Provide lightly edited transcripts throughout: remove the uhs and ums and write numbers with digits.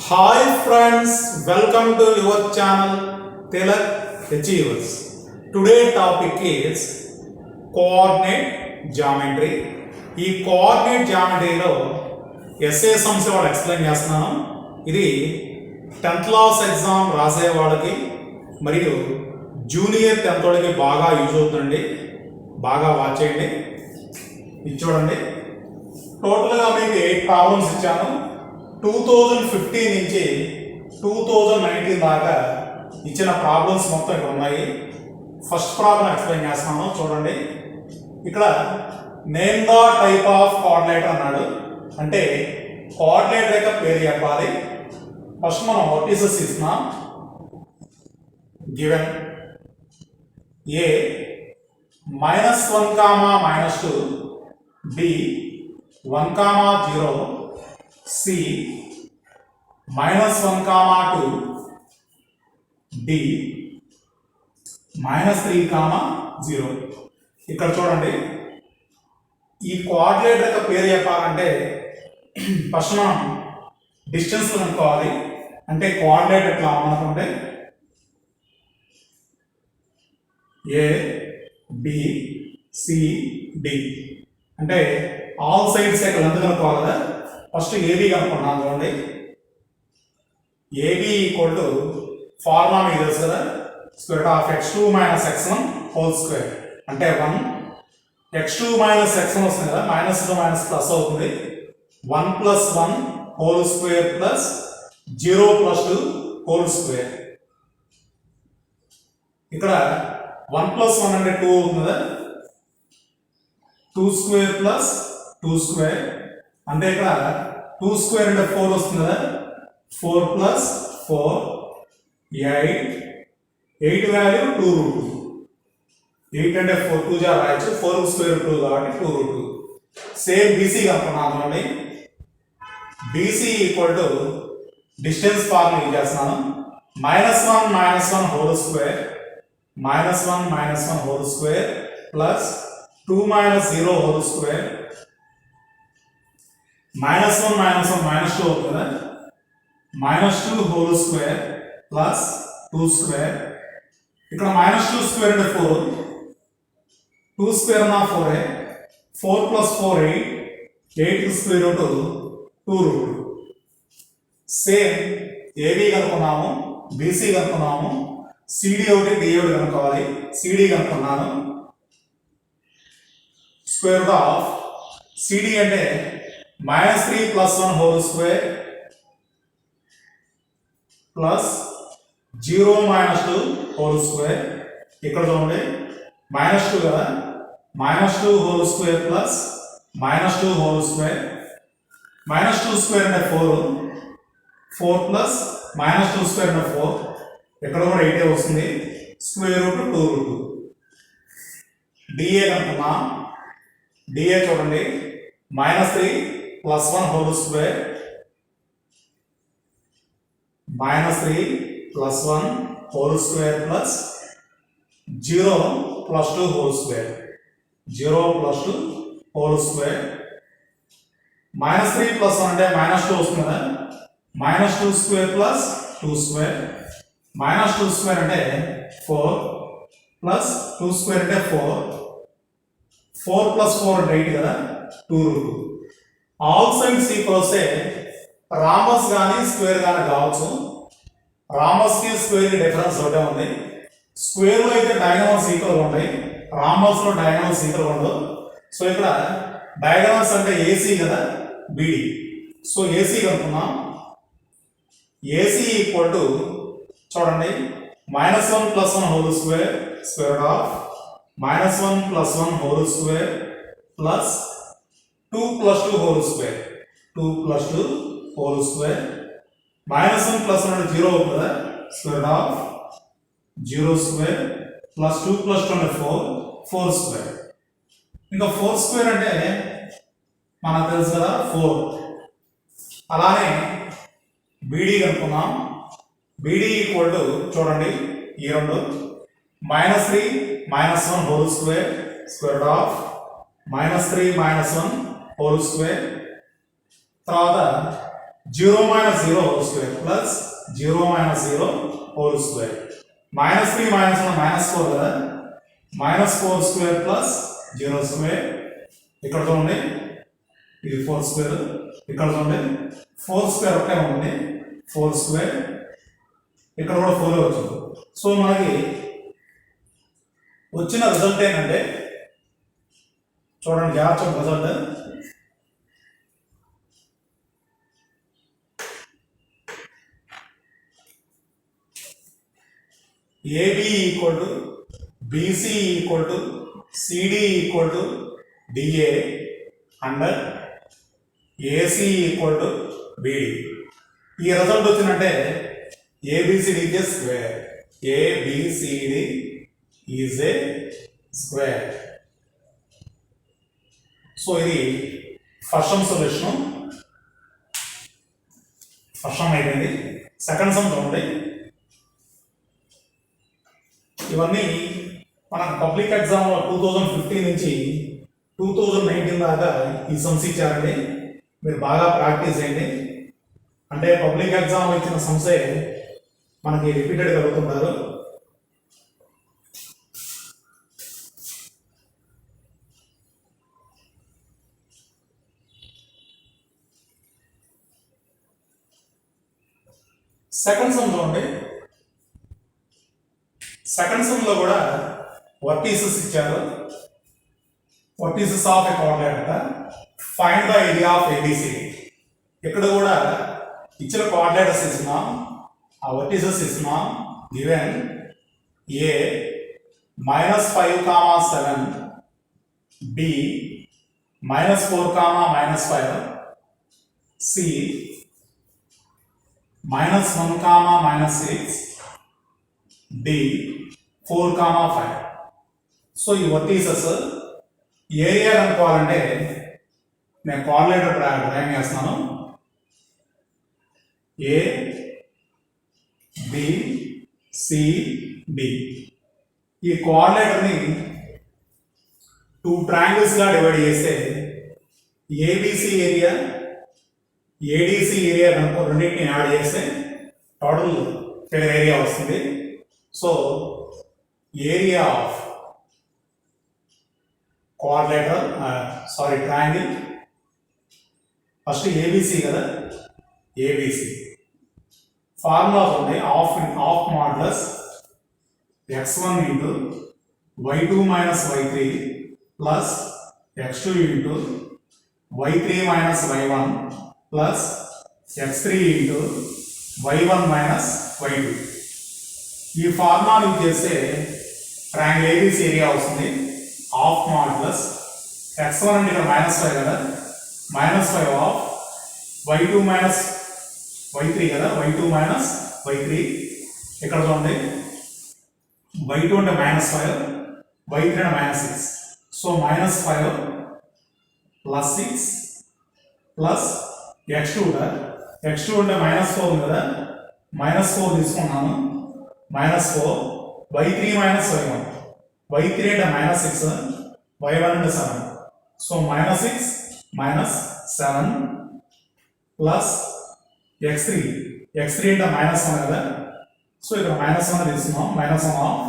Hi friends, welcome to your channel Tilak Achievers. Today topic is coordinate geometry. ఈ coordinate జామెట్రీలో SA సమస్య వాళ్ళు explain చేస్తున్నాను. ఇది 10th class exam రాసే వాళ్ళకి మరియు జూనియర్ 10th వాళ్ళకి బాగా యూజ్ అవుతుంది. బాగా వాచ్ చేయండి. ఇది చూడండి, టోటల్గా మీకు 8 ప్రాబ్లమ్స్ ఇచ్చాను. 2015 నుంచి 2019 దాకా ఇచ్చిన ప్రాబ్లమ్స్ మొత్తం ఇక్కడ ఉన్నాయి. ఫస్ట్ ప్రాబ్లం ఎక్స్ప్లెయిన్ చేస్తున్నాను చూడండి. ఇక్కడ name the type of coordinator అన్నాడు. అంటే కోఆర్డినేటర్ యొక్క పేరు చెప్పాలి. ఫస్ట్ మనం వర్టిసెస్ ఇస్తున్నాం. Given A -1, -2, B 1, 0, C -1, 2, D -3, 0. ఇక్కడ చూడండి, ఈ కోఆర్డినేటర్ యొక్క పేరు చెప్పాలంటే ఫస్ట్ మనం డిస్టెన్స్ కనుక్కోవాలి. అంటే కోఆర్డినేటర్ ఎట్లా అనుకుంటే ఏ బి సి డి అంటే ఆల్ సైడ్స్ యొక్క లెంత్ కనుక్కోవాలి కదా. ఫస్ట్ ఏబీ కనుక్కున్నాను చూడండి. ఏబీ ఈక్వల్ టు ఫార్ములా మీకు తెలుసు కదా, square of x2 - x1 whole square అంటే 1. x2 - x1 వస్తుంది కదా, మైనస్ టు మైనస్ ప్లస్ అవుతుంది. 1 + 1 whole square plus 0 + 2 whole square. ఇక్కడ 1 + 1 అంటే 2 అవుతుంది కదా, 2 స్క్వేర్ ప్లస్ 2 స్క్వేర్ అంటే ఇక్కడ 2 స్క్వేర్ అంటే 4 వస్తుంది కదా, 4 + 4 8 వాల్యూ 2√2. 8 అంటే 4 2 జా రాయొచ్చు, 4 స్క్వేర్ 2 కాబట్టి 2√2. సేమ్ బీసీ కనుక్కున్నాను చూడండి. BC equal to distance formula use చేస్తున్నాను. -1 - 1 whole square -1 - 1 whole square plus 2 - 0 whole square. -1 - 1 -2 అవుతుంది కదా, -2 హోల్ స్క్వేర్ ప్లస్ 2 స్క్వేర్. ఇక్కడ -2 స్క్వేర్ అంటే 4, 2 స్క్వేర్ అన్న 4, 4 + 4 8 స్క్వేర్ రూట్ 2√2. సేమ్ ఏబీ కనుక్కున్నాము, బీసీ కనుక్కున్నాము, సిడి ఒకటి డి ఒకటి కనుక్కోవాలి. సిడి కనుక్కున్నాను. స్క్వేర్ రూట్ ఆఫ్ సిడి అంటే -3 + 1 whole square plus 0 - 2 whole square. ఇక్కడ చూడండి, -2 కదా, -2 whole square plus -2 whole square. -2 square అంటే 4, 4 ప్లస్ -2 స్క్వేర్ అంటే 4. ఇక్కడ కూడా 8 వస్తుంది. Square root 2√2. డిఏ కనుక్కున్నాం. డిఏ చూడండి, -3 + 1 whole square -3 + 1 whole square plus 0 + 2 whole square 0 + 2 whole square. -3 + 1 అంటే -2 వస్తుంది కదా, -2 స్క్వేర్ ప్లస్ 2 స్క్వేర్. -2 స్క్వేర్ అంటే 4 ప్లస్ 2 స్క్వేర్ అంటే 4, 4 + 4 అంటే 8 కదా, 2√2. ఆల్ సైడ్స్ ఈక్వల్ వస్తే రామస్ కానీ స్క్వేర్ కానీ కావచ్చు. రామస్కి స్క్వేర్కి డిఫరెన్స్ ఒకటే ఉంది. స్క్వేర్లో అయితే డయాగనల్స్ ఈక్వల్ ఉంటాయి, రామస్లో డయాగనల్స్ ఈక్వల్ ఉండవు. సో ఇక్కడ డయాగనల్స్ అంటే ఏసీ కదా, బిడి. సో ఏసీ కనుక్కున్నాం. ఏసీ ఈక్వల్ టు చూడండి, -1 + 1 whole square square of -1 + 1 whole square plus 2 + 2 whole square 2 + 2 whole square. -1 + 1 అంటే 0 అవుతుంది కదా, స్క్వేర్ ఆఫ్ 0 స్క్వేర్ ప్లస్ 2 + 2 అంటే 4 స్క్వేర్. ఇంకా 4 స్క్వేర్ అంటే మనకు తెలుసు కదా 4. అలానే బీడీ కనుక్కున్నాం. బీడీ ఈక్వల్ టు చూడండి, ఈ రెండు -3 - 1 whole square square of -3 - 1 whole square. తర్వాత 0 minus 0 whole square plus 0 minus 0 whole square. Minus 3 minus 1 minus 4 కదా, minus 4 square plus 0 square. ఇక్కడ చూడండి ఇది 4 square, ఇక్కడ చూడండి 4 square ఒకటే ఉంటుంది 4 square, ఇక్కడ కూడా 4 వచ్చింది. సో మనకి వచ్చిన రిజల్ట్ ఏంటంటే చూడండి జాగ్రత్త result. AB equal to BC equal to CD equal to DA under AC equal to BD. ఈ రిజల్ట్ వచ్చినట్టే ABCD is a square. ABCD is a square. So ఇది first sum solution. First sum అయిపోయింది. Second sum చూడండి. ఇవన్నీ మనకు public ఎగ్జామ్లో 2015 నుంచి 2019 దాకా ఈ సమ్స్ ఇచ్చారండి. మీరు బాగా ప్రాక్టీస్ చేయండి. అంటే పబ్లిక్ ఎగ్జామ్ ఇచ్చిన సమ్సే మనకి రిపీటెడ్ కలుగుతుంటారు. సెకండ్ సమ్ చూడండి. సెకండ్ సమ్ లో కూడా వర్టీసెస్ ఇచ్చారు. Vertices of a coordinator find the area of ABCD. ఇక్కడ కూడా ఇచ్చిన కోఆర్డినేటర్స్ ఇస్తున్నాం, ఆ వర్టీసెస్ ఇస్తున్నాం. Given A -5, 7, B -4, -5, C -1, -6, D 4, 5. So ఈ వర్టీసెస్ ఏరియా కనుక్కోవాలంటే నేను కోఆర్డినేటర్ డ్రాయింగ్ చేస్తున్నాను. A B C D. ఈ కోఆర్డినేటర్ని 2 ట్రయాంగిల్స్ గా డివైడ్ చేస్తే ఏబిసి ఏరియా ఏడిసి ఏరియా కనుక్కో, రెండింటిని యాడ్ చేస్తే టోటల్ ఫిగర్ ఏరియా వస్తుంది. So area of coordinator triangle first ABC కదా, ఏబిసి ఫార్ములాస్ ఉన్నాయి. Of modulus x1 into y2 minus y3 plus x2 into y3 minus y1 plus x3 into y1 minus y2. ఈ formula use చేస్తే triangle ABC area వస్తుంది. Of modulus x1 అంటే ఇక్కడ -5 కదా, -5 of y2 minus y3 కదా, y2 minus y3. ఇక్కడ చూడండి y2 అంటే -5, y3 అంటే -6. సో -5 ప్లస్ 6 ప్లస్ x2 కదా, x2 అంటే -4 కదా, -4 తీసుకున్నాను. -4 y3 మైనస్ y1, y3 అంటే -6, y1 అంటే 7. సో -6 -7 ప్లస్ x3 అంటే -1 కదా. సో ఇక్కడ -1 తీసుకున్నాం. -1 of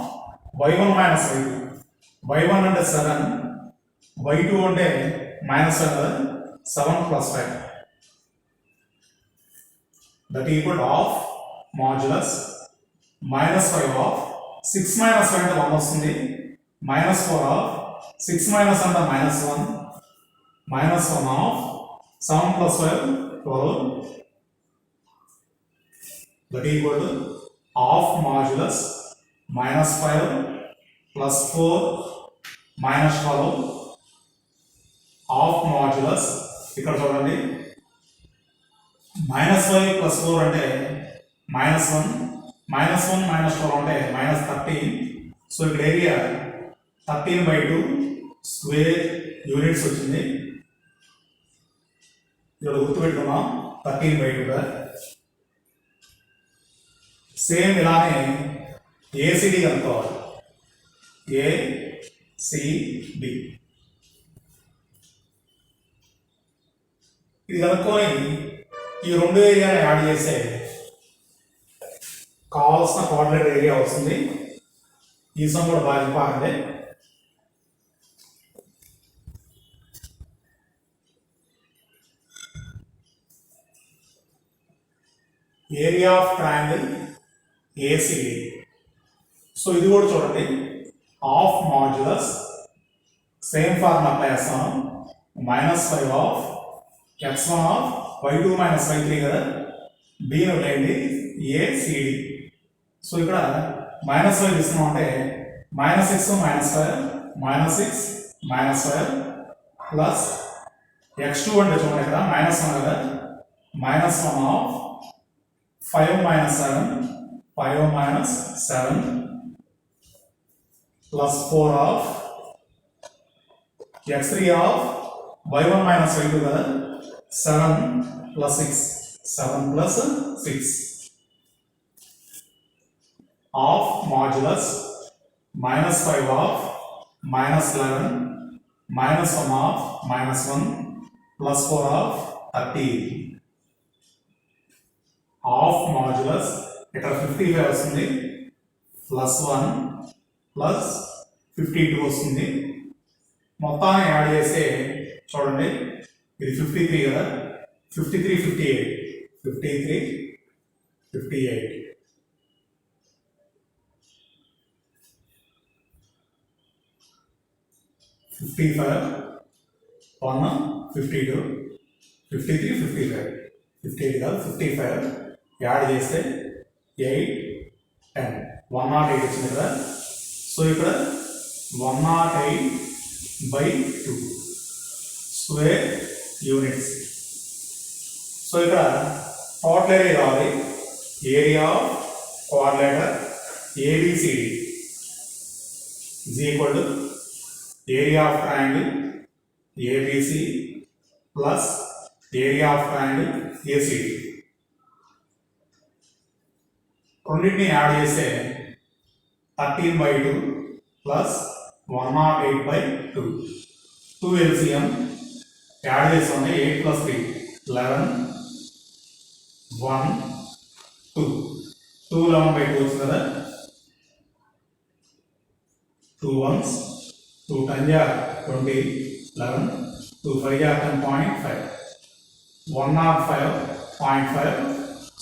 y1 minus y2, y1 అంటే 7, y2 అంటే -1 కదా, 7 plus 5 that equal of modulus -5 of 6 minus 5 అంటే 1 వస్తుంది. -4 ఆఫ్ 6 మైనస్ అంటే -1, -1 of 7 plus 5 12 that equal to of modulus -5 plus 4 -12 of modulus. ఇక్కడ చూడండి -5 ప్లస్ 4 అంటే -1, -1 -12 అంటే -13. సో ఇక్కడ ఏరియా 13/2 స్క్వేర్ యూనిట్స్ వచ్చింది. ఇక్కడ గుర్తుపెట్టుకున్నాం 13/2గా. సేమ్ ఇలానే ఏసిడి కనుక్కోవాలి. ఏసిడి ఇది కనుక్కొని ఈ రెండు ఏరియాని యాడ్ చేస్తే కావాల్సిన క్వాడ్రేటర్ ఏరియా వస్తుంది. ఈ సమ్ కూడా బాగా చెప్పాలంటే area of triangle ACD. So ఇది కూడా చూడండి, of modulus same formula apply చేస్తాం. -5 of x1 of y2 - y3 కదా, బీని వదిలేయండి, ఏసీడీ. సో ఇక్కడ -5 ఇస్తున్నాం అంటే -6 - 5 -6 -5 ప్లస్ x2 అంటే చూడండి ఇక్కడ -1 కదా, -1 of 5 - 7 5 - 7 plus 4 of x3 of y1 - y2 కదా, 7 plus 6 7 plus 6 of modulus -5 of -11 -1 of -1 plus 4 of 13 of modulus ఇక్కడ 55 వస్తుంది ప్లస్ 1 ప్లస్ 52 వస్తుంది. మొత్తాన్ని యాడ్ చేస్తే చూడండి, ఇది 53 కదా, 53 58 53 58 55 1 52 53 55 58 కాదు 55 యాడ్ చేస్తే 8 10 108 వచ్చింది కదా. సో ఇక్కడ 108/2 స్క్వేర్ యూనిట్స్. సో ఇక్కడ టోటల్ ఏరియా కావాలి, area of quadrilateral ABCD is equal to area of triangle ABC plus area of triangle ACD. రెండింటిని యాడ్ చేస్తే 13/2 ప్లస్ 108/2 2 LCM యాడ్ చేస్తామంటే 8 + 3 11 1 2 2 11/2 వచ్చింది కదా, 2 ones 2 10 20 11 2 5 10.5 105.5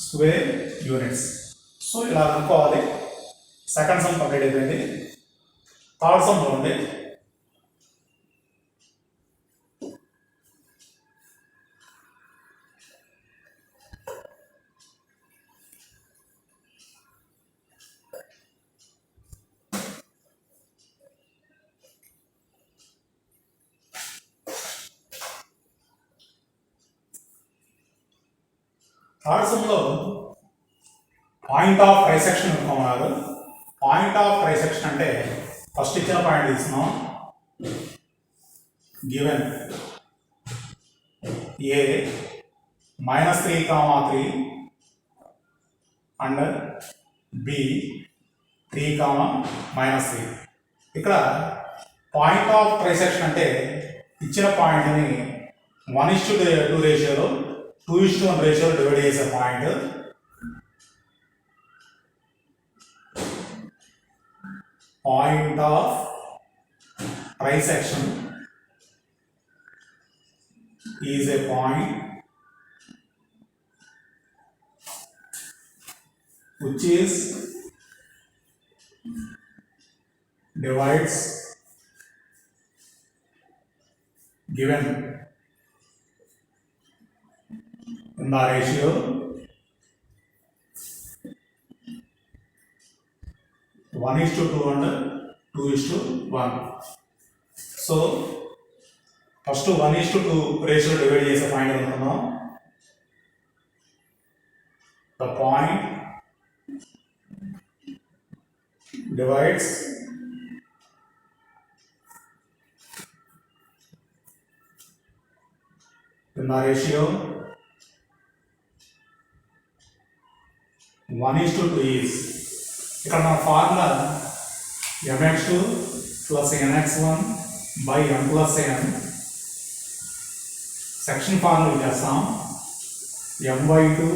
స్క్వేర్ యూనిట్స్. సో ఇలా అనుకోవాలి. సెకండ్ సమ్ కంప్లీట్ అయిపోయింది. థర్డ్ సమ్ చూడండి, థర్డ్ సమ్లో పాయింట్ ఆఫ్ ట్రైసెక్షన్ అనుకున్నారు. పాయింట్ ఆఫ్ ట్రైసెక్షన్ అంటే ఫస్ట్ ఇచ్చిన పాయింట్ తీసుకున్నాం, గివెన్ ఏ -3, 3 అండ్ బి 3, -3. ఇక్కడ పాయింట్ ఆఫ్ ట్రైసెక్షన్ అంటే ఇచ్చిన పాయింట్ని 1:2 రేషియోలో 2:1 రేషియోలో డివైడ్ చేసే point. Point of trisection is a point which is divides given in the ratio 1:2 and 2:1. So first 1:2 ratio divide చేసే పాయింట్ అనుకున్నాం. The point divides in the ratio 1:2 is, ఇక్కడ మన formula mx2 plus nx1 by m plus n. Section formula చేస్తాం. m by 2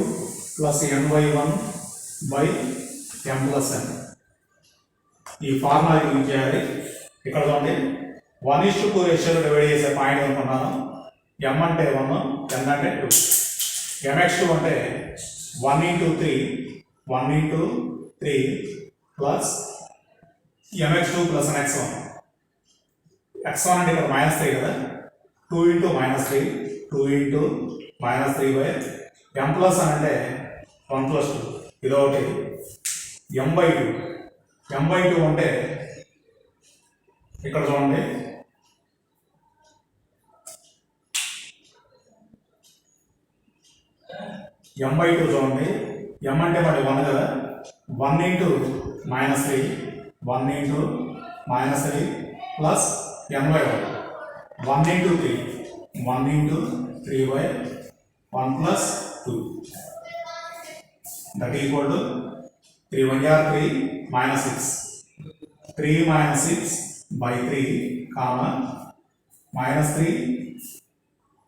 plus n by 1 by m plus n. ఈ formula use చేయాలి. ఇక్కడ చూడండి 1:2 రేషియోలో డివైడ్ చేసే పాయింట్ అనుకున్నాను. m అంటే 1, n అంటే 2. mx2 అంటే 1 into 3 plus mx2 plus x1. x1 అంటే ఇక్కడ -3 కదా, 2 into -3 by m plus n అంటే 1 plus 2. ఇదొకటి m by 2 అంటే ఇక్కడ చూడండి m by 2 చూడండి, m అంటే మరి 1 కదా, 1 into -3 plus m by 1 into 3 by 1 plus 2, that equal to 3 1 are 3 minus 6, 3 minus 6 by 3 comma minus 3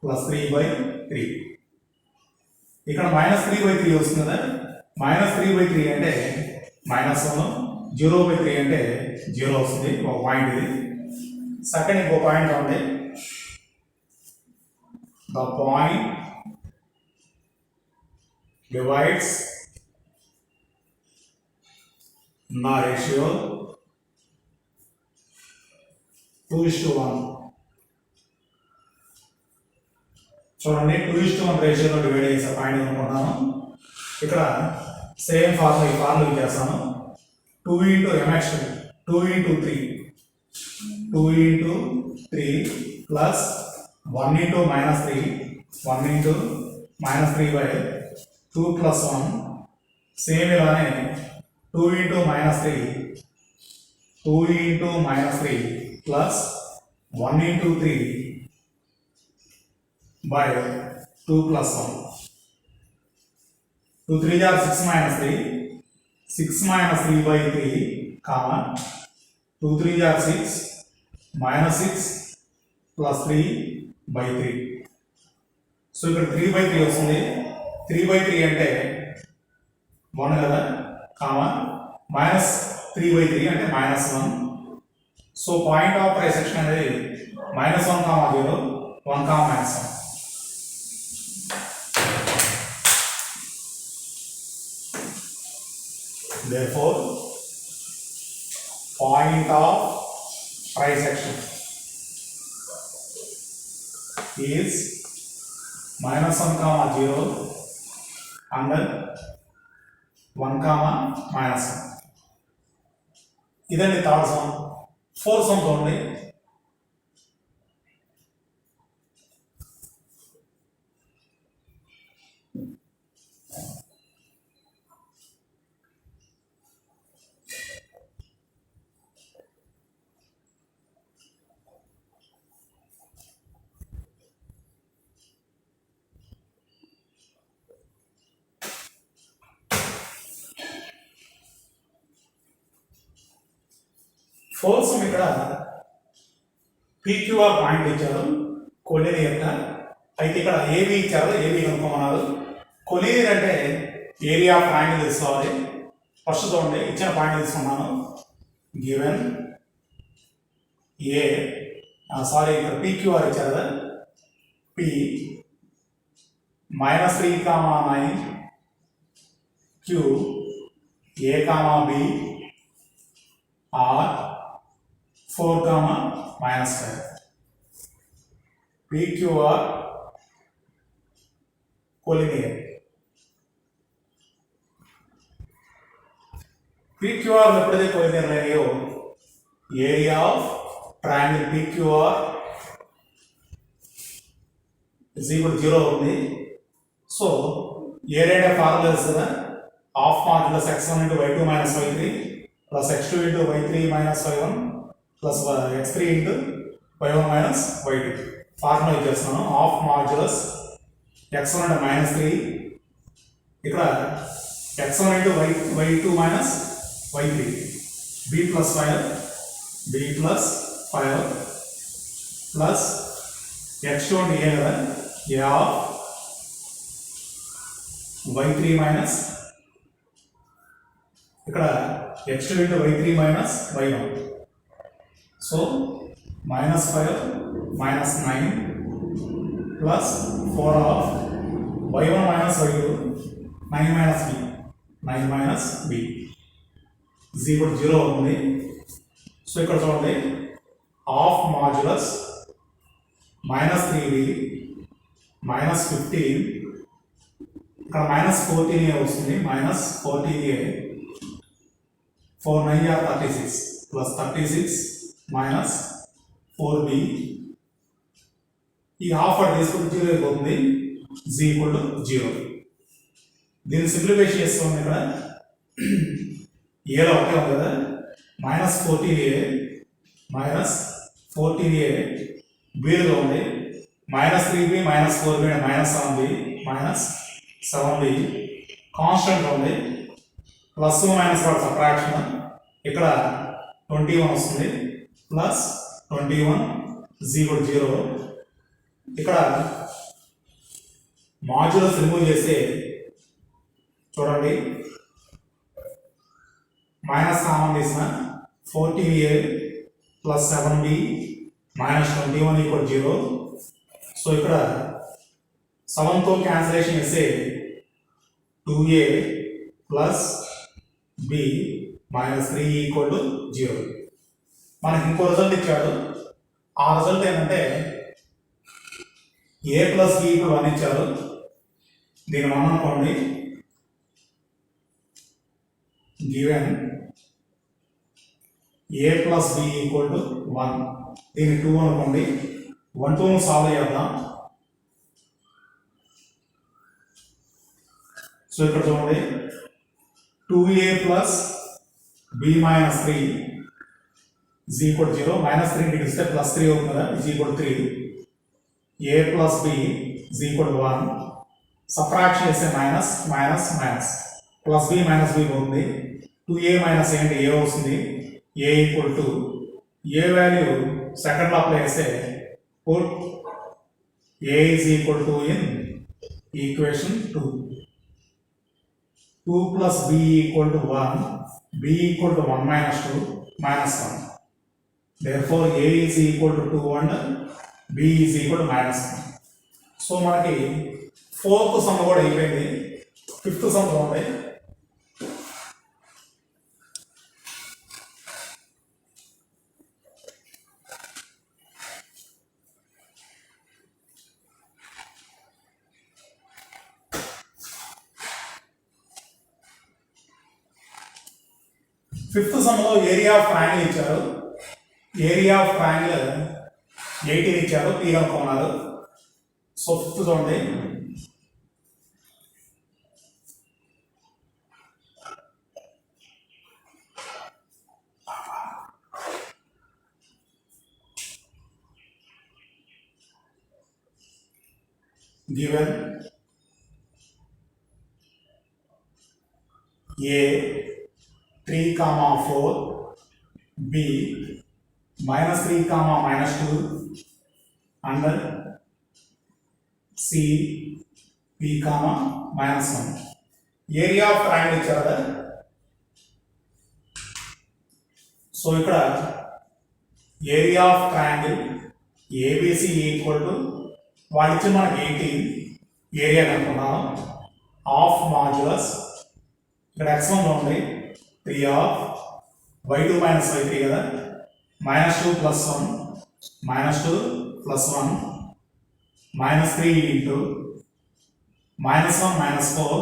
plus 3 by 3. ఇక్కడ -3 by 3 వస్తుంది కదా, -3 by 3 అంటే -1, 0 by 3 అంటే 0 వస్తుంది, ఒక పాయింట్ ఇది. సెకండ్ ఇంకో పాయింట్ ఉంది, the point divides the ratio 2:1. చూడండి 2:1 రేషియోలో డివైడ్ చేసే పాయింట్ అనుకుంటున్నాను. ఇక్కడ సేమ్ ఫార్ములా ఈ ఫార్ములా యూజ్ చేస్తాను. 2 into mx2 2 into 3 plus 1 into -3 by 2 plus 1. Same ఇలానే 2 into -3 plus 1 into 3 by 2 plus 1. 2 3 are 6 minus 3 by 3 comma 2 3 are 6 minus 6 plus 3 by 3. So ఇక్కడ 3 by 3 వస్తుంది. 3 by 3 అంటే 1 కదా, కామా -3 by 3 అంటే -1. సో పాయింట్ ఆఫ్ ట్రైసెక్షన్ అనేది -1, 0, 1, -1. Therefore, point of trisection is -1, 0 and 1, -1. ఇదండి third sum. Fourth sum చూడండి. Fourth sum ఇక్కడ PQR point ఇచ్చారు, కొలినియర్. అయితే ఇక్కడ ఏబి ఇచ్చారు, ఏబి కనుక్కోమన్నారు. కొలినియర్ అంటే ఏరియా ఆఫ్ ట్రయాంగిల్ తీసుకోవాలి. ఫస్ట్ చూడండి, ఇచ్చిన పాయింట్ తీసుకున్నాను. గివెన్ ఏ సారీ ఇక్కడ PQR ఇచ్చారు కదా, P -3, 9 Q A, B R 4, -5. PQR collinear. PQR ఎప్పుడైతే collinear అయ్యాయో area of triangle PQR is equal to 0 ఉంది. సో ఏరియా అంటే ఫార్ములా తెలుసు కదా, half modulus x1 into y2 minus y3 plus x2 into y3 minus y1 plus x3 into y1 minus y2. Formula use చేస్తున్నాను. Half modulus x1 అంటే -3, ఇక్కడ x1 into y2 minus y3, b plus 5 plus x2 అంటే a కదా, a of y3 minus ఇక్కడ x2 into y3 minus y1. So minus 5 minus 9 plus 4 of y1 minus y2 9 minus b 9 minus b is equal to 0 ఉంది. So ఇక్కడ చూడండి half modulus minus 3b minus 15 ఇక్కడ minus 14a వస్తుంది minus 14a 4 9 are 36 plus 36 minus 4b ఈ half at తీసుకుంటే 0 అయిపోతుంది is equal to 0. దీన్ని simplify చేస్తాం ఇక్కడ ఏలో ఒకే ఉంది కదా minus 14a minus 14a బీలో ఉంది minus 3b minus 4b minus 7b minus 7b constant ఉంది ప్లస్ మైనస్ వాటి సబ్ట్రాక్షన్ ఇక్కడ 21 వస్తుంది ప్లస్ 21 0 ఇక్కడ మాడ్యులస్ రిమూవ్ చేస్తే చూడండి మైనస్ కామన్ తీసిన 14a plus 7b minus 21 equal 0. So ఇక్కడ 7తో క్యాన్సిలేషన్ చేస్తే 2a plus b minus 3 equal to 0. మనకి ఇంకో రిజల్ట్ ఇచ్చాడు. ఆ రిజల్ట్ ఏంటంటే a ప్లస్ b ఈక్వల్ 1 ఇచ్చారు. దీని 1 అనుకోండి given a plus b equal to 1. దీన్ని 2 అనుకోండి 1 2 సాల్వ్ చేద్దాం. సో ఇక్కడ చూడండి 2a plus b minus 3 is equal to 0. Minus 3 ఇంటికి ఇస్తే ప్లస్ 3 అవుతుంది కదా is equal to 3. a plus b is equal to 1. Subtraction చేస్తే minus minus minus plus b minus b అవుతుంది. 2a మైనస్ ఏంటి a వస్తుంది a equal to a value second apply చేస్తే put a is equal to in equation 2. 2 plus b equal to 1, b equal to 1 minus 2 minus 1. Therefore, a is equal to 2 and b is equal to minus 1. So, మనకి 4th sum కూడా అయిపోయింది. 5th sum చూడండి. Fifth సమ్లో area of triangle ఇచ్చారు. Area of triangle 18 ఇచ్చారు. P కనుక్కున్నారు. So fifth చూడండి given a 3, 4, b minus 3, minus 2 and c p, minus 1. Area of triangle ఇచ్చారు. So ఇక్కడ area of triangle ABC equal to వాళ్ళు ఇచ్చి మనకి 18 ఏరియా కనుక్కున్నాం. హాఫ్ మాడ్యులస్ ఇక్కడ x1 లో ఉంది 3 of y2 minus y3 కదా minus 2 plus 1 minus 2 plus 1 minus 3 into minus 1 minus 4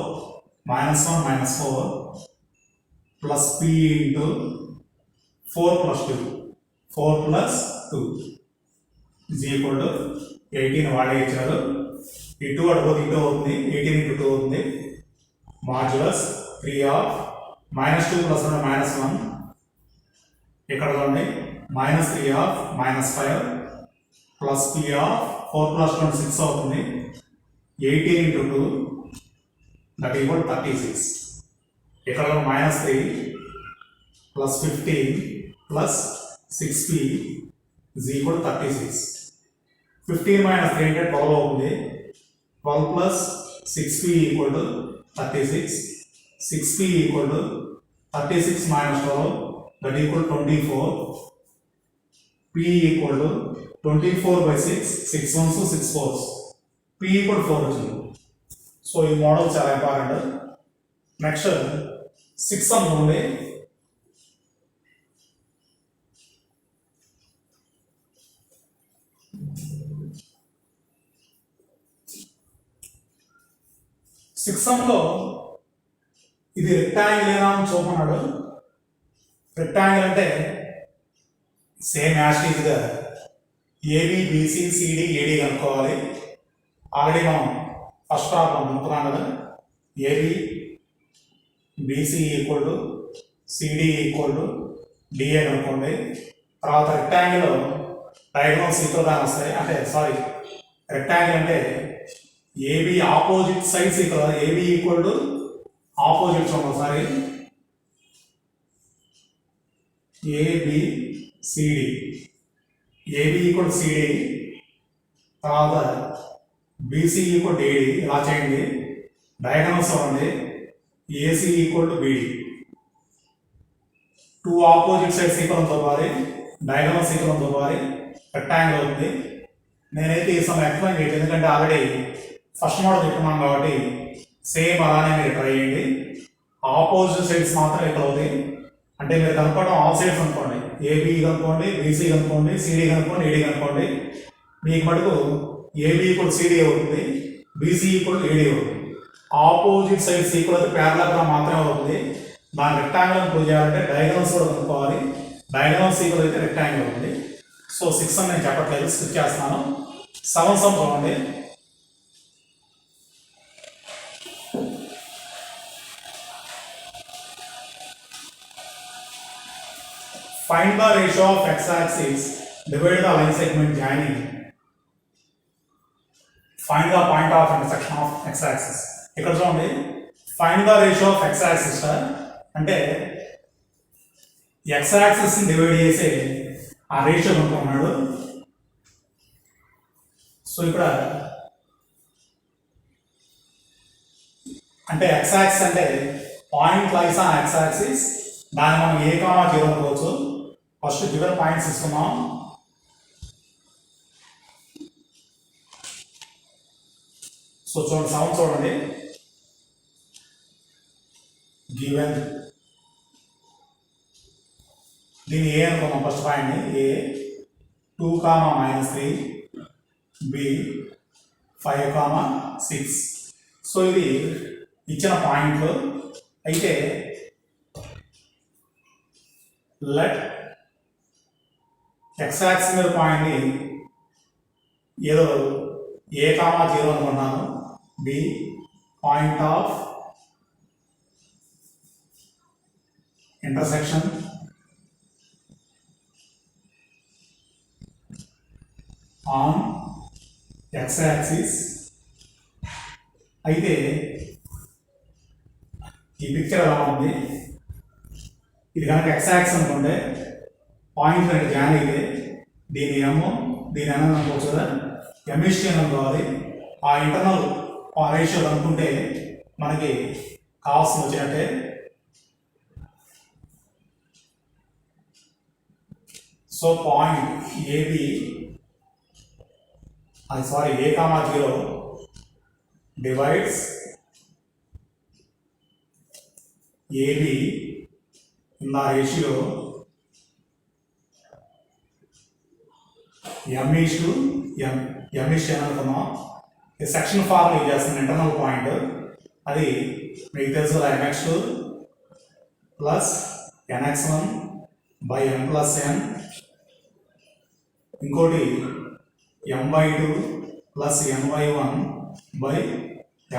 minus 1 minus 4 plus p into 4 plus 2 4 plus 2 is equal to 18 వాడే ఇచ్చారు. ఈ 2 అడుగుతుంది ఇటు అవుతుంది 18 into 2 అవుతుంది modulus 3 of minus 2 plus 1 minus 1 ఇక్కడ చూడండి minus 3 of minus 5 plus p of 4 plus 1 6 అవుతుంది 18 into 2 that equal 36. ఇక్కడ minus 3 plus 15 plus 6p is equal to 36. 15 minus 3 అంటే 12 అవుతుంది 12 plus 6p equal to 36. 6p equal to 36 minus 12, that equal 24. P equal to 24 by 6, 6 ones to 6 fours. P equal to 4 వచ్చింది. So ఈ model చాలా important. Next 6 sum ఉంది. Six సమ్లో ఇది rectangle ఏనా అని చూపన్నాడు. రెక్టాంగిల్ అంటే సేమ్ యాస్టీజ్గా ఏబి బీసీ సిడి ఏడి కనుక్కోవాలి. ఆల్రెడీ మనం ఫస్ట్ ప్రాబ్లం అనుకున్నాం కదా, AB BC equal to CD equal to DA కనుక్కోండి. తర్వాత రెక్టాంగిల్ డయాగ్నల్స్ ఈక్వల్గా వస్తాయి. అంటే సారీ, రెక్టాంగిల్ అంటే AB opposite sides equal, AB equal to opposite చూడండి ఒకసారి, AB CD, AB equal CD, తర్వాత బీసీ ఈక్వల్ టు ఏడి. ఇలా చేయండి. డయాగ్నల్స్ చూడండి, AC equal to BD. Two opposite sides equal చదవాలి, డయాగ్నల్స్ ఈక్వల్ చదవాలి, రెక్టాంగిల్ అవుతుంది. నేనైతే ఈ సమయం ఎక్స్ప్లెయిన్ చేయలేదు, ఎందుకంటే ఆల్రెడీ ఫస్ట్ మోడల్ చెప్పుకున్నాం కాబట్టి సేమ్ అలానే మీరు ట్రై చేయండి. ఆపోజిట్ సైడ్స్ మాత్రం ఇక్కడ అవుతాయి. అంటే మీరు కనుక్కోవడం ఆల్ సైడ్స్ అనుకోండి, ఏబి కనుక్కోండి, బీసీ కనుక్కోండి, సిడి కనుక్కోండి, ఏడి కనుక్కోండి. మీకు మటుకు ఏబి ఈక్వల్ సిడి అవుతుంది, బీసీ ఈక్వల్ ఏడి అవుతుంది. ఆపోజిట్ సైడ్స్ ఈక్వల్ అయితే ప్యారలల్గా మాత్రమే అవుతుంది. దాని రెక్టాంగిల్ ప్రూవ్ చేయాలంటే డయాగ్నల్స్ కూడా కనుక్కోవాలి. డయాగ్నల్స్ ఈక్వల్ అయితే రెక్టాంగిల్ అవుతుంది. సో 6 అని నేను చెప్పట్లేదు, స్కిప్ చేస్తున్నాను. 7 సమ్ చూడండి. Find the ratio of x-axis divided the line segment joining. Find the point of intersection of x-axis. ఇక్కడ చూడండి, find the ratio of x-axis అంటే x-axis ని డివైడ్ చేసి ఆ రేషియో కనుక్కున్నాడు. సో ఇక్కడ అంటే x-axis అంటే పాయింట్ లైస్ ఆన్ x-axis, దాన్ని మనం ఏ కామా 0 అనుకోవచ్చు. ఫస్ట్ గివెన్ పాయింట్స్ ఇస్తున్నాం. సో చూడండి, సౌండ్ చూడండి. గివెన్ దీన్ని ఏ అనుకున్నాం. ఫస్ట్ పాయింట్ని ఏ 2, -3, బి 5, 6. సో ఇది ఇచ్చిన పాయింట్లు. అయితే లెట్ ఎక్స్ యాక్సిస్ మీద పాయింట్ని ఏదో ఏ కామా 0 అనుకున్నాను, B point of intersection on X axis. అయితే ఈ పిక్చర్ ఎలా ఉంది, ఇది కనుక ఎక్స్ యాక్సిస్ అనుకుంటే పాయింట్ అనేది జాయిన్ అయితే దీని ఎమ్, దీని ఎన్ అనుకోవచ్చు కదా, ఎమిషన్ అనుకోవాలి. ఆ ఇంటర్నల్ రేషియో అనుకుంటే మనకి కావాల్సిన వచ్చినట్టే. So point AB A comma 0 divides AB in the ratio ఎమిషన్ అనుకున్నాం. ఈ సెక్షన్ ఫార్మ్ యూజ్ చేస్తున్న ఇంటర్నల్ పాయింట్ అది మీకు తెలుసు, mx2 plus nx1 by m plus n, ఇంకోటి m/2 plus n/1 by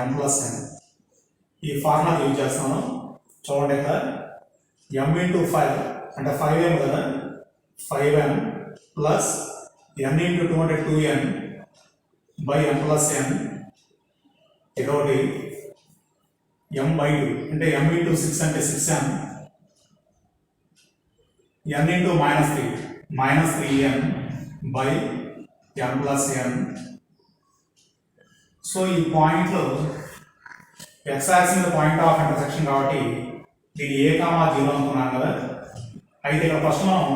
m plus n. ఈ ఫార్ములా యూజ్ చేస్తాను. చూడండి, ఇక్కడ m/5 అంటే 5m కదా, 5m ప్లస్ n × 2 అంటే 2n by m plus n. ఇదొకటి m/2 అంటే m × 6 అంటే 6m, n × -3 by m plus n. So ఈ పాయింట్లో x యాక్సిస్ మీద పాయింట్ ఆఫ్ ఇంటర్సెక్షన్ కాబట్టి దీన్ని ఏ కామా 0 అనుకున్నాం కదా. అయితే ఇక్కడ ఫస్ట్ మనం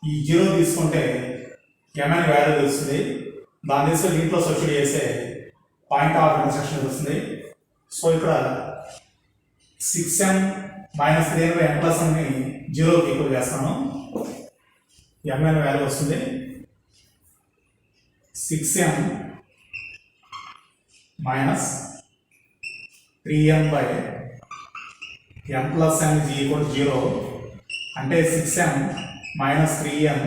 ఈ 0 తీసుకుంటే m అని వాల్యూ తెలుస్తుంది. దాన్ని తీసుకొని దీంట్లో సబ్స్టిట్యూట్ చేస్తే పాయింట్ ఆఫ్ ఇంటర్సెక్షన్ వస్తుంది. సో ఇక్కడ 6m మైనస్ 3 n ప్లస్ అని 0కి ఈక్వల్ చేస్తాను. m అనే వాల్యూ వస్తుంది. 6m minus 3m by m plus n is equal to 0 అంటే 6m minus 3m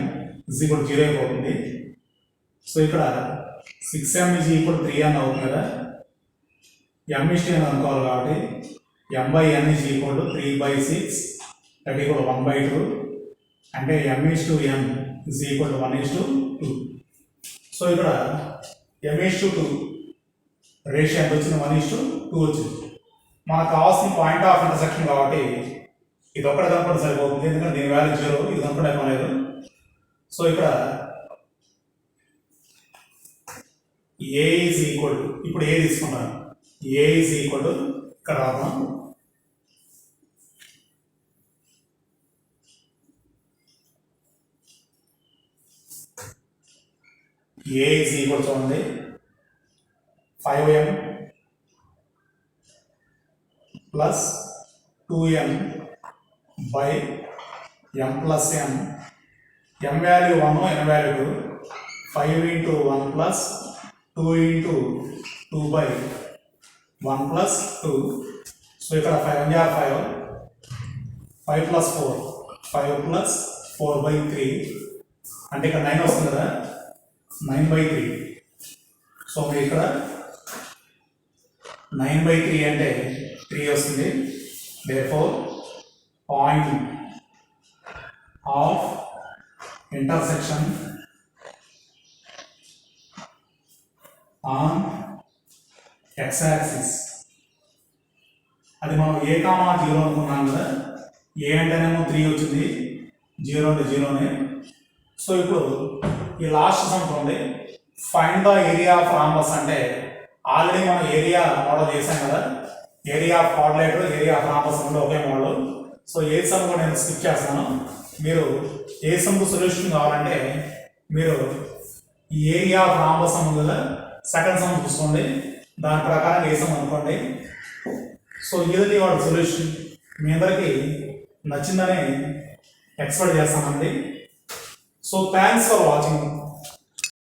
is equal to 0 అయిపోతుంది. సో ఇక్కడ 6m is equal to 3n అవుతుంది కదా. m is n అనుకోవాలి కాబట్టి m by n is equal to 3 by 6 that equal to 1 by 2 అంటే m is to n is equal to 1 is to 2. So ఇక్కడ m is to 2 ratio ఎంత వచ్చింది, 1 is to 2 వచ్చింది. మనకు కావాల్సిన పాయింట్ ఆఫ్ ఇంటర్సెక్షన్ కాబట్టి ఇది ఒక్కటి కనుక్కుంటే సరిపోతుంది, ఎందుకంటే దీని వాల్యూ 0, ఇది కనుక్కుంటే అయిపోలేదు. సో ఇక్కడ ఏ ఈజ్ ఈక్వల్ టు, ఇప్పుడు ఏ తీసుకున్నాను, ఏ ఈజ్ ఈక్వల్ టు ఇక్కడ రాద్దాం. ఏ ఈజ్ ఈక్వల్ చూడండి 5m plus 2n by m plus n. m value 1, n value 2. 5 into 1 plus 2 into 2 by 1 plus 2. So ఇక్కడ 5 are 5, 5 plus 4, 5 plus 4 by 3 అంటే ఇక్కడ 9 వస్తుంది కదా, 9 by 3. సో మీరు ఇక్కడ 9 by 3 అంటే 3 వస్తుంది. therefore point of intersection on x axis అది మనం ఏ కామా 0 అనుకున్నాం కదా. ఏ అంటేనేమో 3 వచ్చింది, 0 అంటే 0నే. సో ఇప్పుడు ఈ లాస్ట్ సమ్ ఉంది, find the area of rhombus అంటే ఆల్రెడీ మనం ఏరియా మోడల్ చేసాం కదా. Area of quadrilateral, area of rhombus రెండు ఒకే మోడల్. సో ఏ సమ్ కూడా నేను స్కిప్ చేస్తాను. మీరు ఏ సమ్కు సొల్యూషన్ కావాలంటే మీరు ఈ ఏరియా ఆఫ్ రాంబస్ సమ్ కదా, సెకండ్ సమ్ చూసుకోండి, దాని ప్రకారం ఏ సమ్ అనుకోండి. సో ఇది వాడు సొల్యూషన్ మీ అందరికీ నచ్చిందని ఎక్స్పెక్ట్ చేస్తానండి. So thanks for watching.